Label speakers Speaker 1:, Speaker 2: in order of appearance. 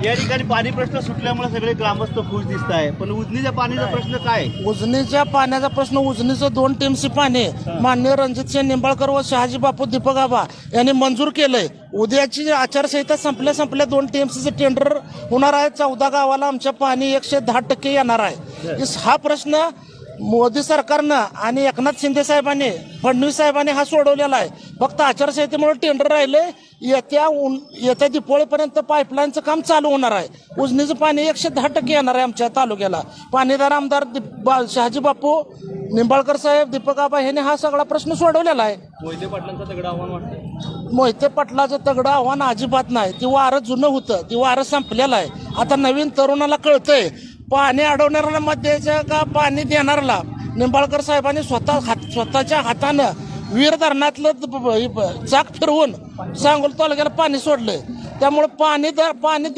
Speaker 1: या ठिकाणी पाणी प्रश्न सुटल्यामुळे सगळे ग्रामस्थ खुश दिसत आहे, पण उजनीच्या पाण्याचा प्रश्न काय?
Speaker 2: उजनीच्या पाण्याचा प्रश्न, उजनीचं 2 टीएमसी पाणी माननीय रणजितसिंह निंबाळकर व शहाजी बापू दीपक आबा यांनी मंजूर केलंय. उद्याची आचारसंहिता संपल्या 2 टीएमसीचं टेंडर होणार आहे. 14 गावाला आमच्या पाणी 110% येणार आहे. हा प्रश्न मोदी सरकारनं आणि एकनाथ शिंदे साहेबांनी, फडणवीस साहेबांनी हा सोडवलेला आहे. फक्त आचारसंहितेमुळे टेंडर राहिले. येत्या दिपोळीपर्यंत पाईपलाईनचं काम चालू होणार आहे. उजनीचं पाणी 110% येणार आहे आमच्या तालुक्याला. पाणीदार आमदार शहाजी बापू निंबाळकर साहेब, दीपक आबा यांनी हा सगळा प्रश्न सोडवलेला आहे.
Speaker 1: मोहिते पाटलांचं तगडं आव्हान वाटतं.
Speaker 2: मोहिते पाटलाचं तगडं आव्हान अजिबात नाही. ती वारं जुनं होतं, ती वारं संपलेलं आहे. आता नवीन तरुणाला कळतंय पाणी अडवणाऱ्याला मत द्यायचं का पाणी देणाऱ्याला. निंबाळकर साहेबांनी स्वतःच्या हातानं वीर धरणातलं चाक फिरवून सांगोला तालुक्याला पाणी सोडलंय. त्यामुळे पाणी